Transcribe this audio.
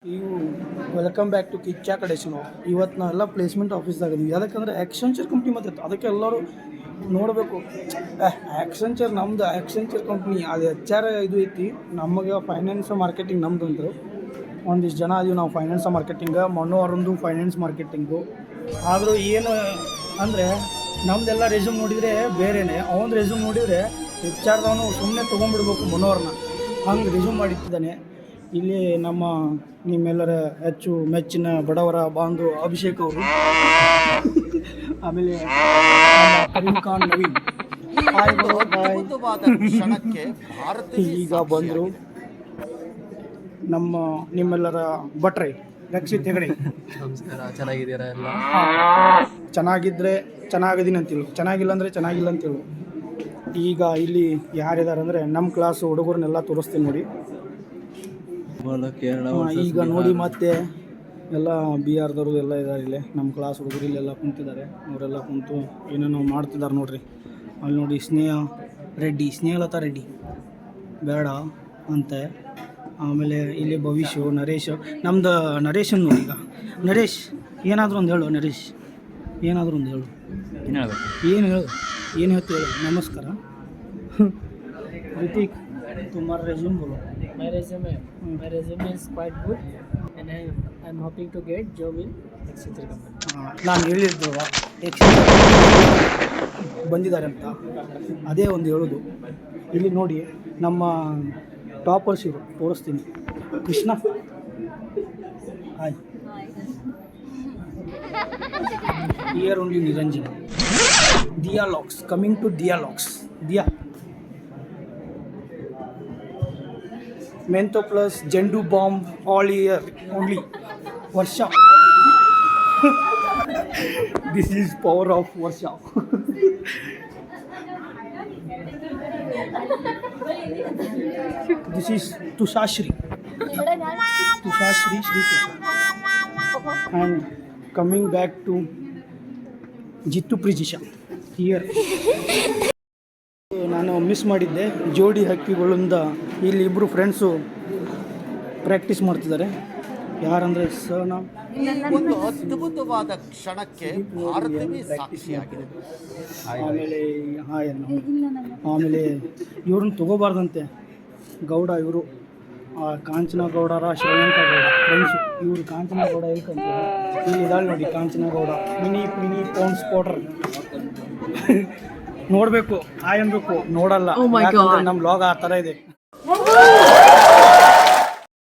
ಇವು welcome back to Kichcha ಕಡೆಶನು. ಇವತ್ತು ನಾವೆಲ್ಲ ಪ್ಲೇಸ್ಮೆಂಟ್ ಆಫೀಸ್ದಾಗಿದ್ದೀವಿ. ಯಾಕಂದರೆ ಆ್ಯಕ್ಷನ್ಚರ್ ಕಂಪ್ನಿ ಮತ್ತೆ ಅದಕ್ಕೆ ಎಲ್ಲರೂ ನೋಡಬೇಕು. ಆ್ಯಕ್ಷನ್ಚರ್ ನಮ್ಮದು ಆ್ಯಕ್ಷನ್ಚರ್ ಕಂಪ್ನಿ ಅದು HR ಇದು ಐತಿ. ನಮಗೆ ಫೈನಾನ್ಸ್ ಮಾರ್ಕೆಟಿಂಗ್ ನಮ್ಮದು ಅಂದರು. ಒಂದಿಷ್ಟು ಜನ ಅದೀವಿ ನಾವು ಫೈನಾನ್ಸ್ ಮಾರ್ಕೆಟಿಂಗ. ಮಣ್ಣು ಅವರೊಂದು ಫೈನಾನ್ಸ್ ಮಾರ್ಕೆಟಿಂಗು. ಆದರೂ ಏನು ಅಂದರೆ ನಮ್ಮದೆಲ್ಲ ರೆಸ್ಯೂಮ್ ನೋಡಿದರೆ ಬೇರೆಯೇ. ಅವನ ರೆಸ್ಯೂಮ್ ನೋಡಿದರೆ HR ಸುಮ್ಮನೆ ತೊಗೊಂಡ್ಬಿಡ್ಬೇಕು ಮನೋವ್ರನ್ನ, ಹಂಗೆ ರೆಸ್ಯೂಮ್ ಮಾಡಿಟ್ಟಿದ್ದಾನೆ. ಇಲ್ಲಿ ನಿಮ್ಮೆಲ್ಲರ ಹೆಚ್ಚು ಮೆಚ್ಚಿನ ಬಡವರ ಬಾಂಧು ಅಭಿಷೇಕ್ ಅವರು, ಆಮೇಲೆ ಕರೀಂ ಖಾನ್ ನವೀನ್ ಈಗ ಬಂದರು. ನಿಮ್ಮೆಲ್ಲರ ಭಟ್ರೆ ರಕ್ಷಿತ್ ಹೆಗಡೆ. ನಮಸ್ಕಾರ, ಚೆನ್ನಾಗಿದ್ದೀರಾ ಎಲ್ಲ? ಚೆನ್ನಾಗಿದ್ದರೆ ಚೆನ್ನಾಗಿದ್ದೀನಿ ಅಂತೇಳು, ಚೆನ್ನಾಗಿಲ್ಲ ಅಂದರೆ ಚೆನ್ನಾಗಿಲ್ಲ ಅಂತೇಳು. ಈಗ ಇಲ್ಲಿ ಯಾರಿದ್ದಾರೆ ಅಂದರೆ ನಮ್ಮ ಕ್ಲಾಸ್ ಹುಡುಗರನ್ನೆಲ್ಲ ತೋರಿಸ್ತೀನಿ ನೋಡಿ. ಈಗ ನೋಡಿ ಮತ್ತೆ ಎಲ್ಲ BRದವರು ಎಲ್ಲ ಇದ್ದಾರೆ ಇಲ್ಲೇ. ನಮ್ಮ ಕ್ಲಾಸ್ ಹುಡುಗರು ಇಲ್ಲೆಲ್ಲ ಕುಂತಿದ್ದಾರೆ. ಅವರೆಲ್ಲ ಕುಂತು ಏನೇನೋ ಮಾಡ್ತಿದ್ದಾರೆ ನೋಡ್ರಿ. ಅಲ್ಲಿ ನೋಡಿ ಸ್ನೇಹಲತಾ ರೆಡ್ಡಿ ಬೇಡ ಅಂತೆ. ಆಮೇಲೆ ಇಲ್ಲಿ ಭವಿಷ್ಯ, ನರೇಶ್, ನಮ್ದು ನರೇಶನ್ ನೋಡಿ. ಈಗ ನರೇಶ್ ಏನಾದರೂ ಒಂದು ಹೇಳು. ನರೇಶ್ ಏನಾದರೂ ಒಂದು ಹೇಳು. ಏನು ಹೇಳ್ತಿ ಹೇಳು. ನಮಸ್ಕಾರ. ऋतिक, तुम्हारा रेज्यूम बोलो. My resume is quite good, and I'm hoping to get job in Accenture company. ನಾನು ಹೇಳಿದ್ರು ಬಂದಿದ್ದಾರೆ ಅಂತ, ಅದೇ ಒಂದು ಹೇಳೋದು. ಇಲ್ಲಿ ನೋಡಿ ನಮ್ಮ ಟಾಪರ್ಸ್ ಇವರು, ತೋರಿಸ್ತೀನಿ. Krishna, hi. Here only Niranjan. Dialogues, coming to dialogues. Diya Mentho Plus Zandu ಬಾಂಬ್ all year only. Varsha this is power of Varsha. This is Tushashri Shri Tusha. And coming back to Jittu Prijisha here. ನಾನು ಮಿಸ್ ಮಾಡಿದ್ದೆ. ಜೋಡಿ ಹಕ್ಕಿಗಳಿಂದ ಇಲ್ಲಿ ಇಬ್ಬರು ಫ್ರೆಂಡ್ಸು ಪ್ರಾಕ್ಟೀಸ್ ಮಾಡ್ತಿದ್ದಾರೆ. ಯಾರಂದರೆ ಸನ. ಒಂದು ಅದ್ಭುತವಾದ ಕ್ಷಣಕ್ಕೆ ಭಾರತವೇ ಸಾಕ್ಷಿಯಾಗಿದೆ. ಆಮೇಲೆ ಇವ್ರನ್ನ ತಗೋಬಾರ್ದಂತೆ ಗೌಡ. ಇವರು ಕಾಂಚನ ಗೌಡರ ಶ್ರೀಲಂಕ ಗೌಡ ಫ್ರೆಂಡ್ಸು. ಇವರು ಕಾಂಚನ ಗೌಡ ಹೇಳ್ಕಂತ ಇಲ್ಲಿ ಇದಾಳೆ ನೋಡಿ. ಕಾಂಚನ ಗೌಡ ಮಿನಿ ಪೌಂಡ್ ಸ್ಪೋಟರ್. ನೋಡಬೇಕು, ಅನ್ಬೇಕು, ನೋಡಲ್ಲ. ನಮ್ಮ ಲಾಗ್ ಆ ಥರ ಇದೆ.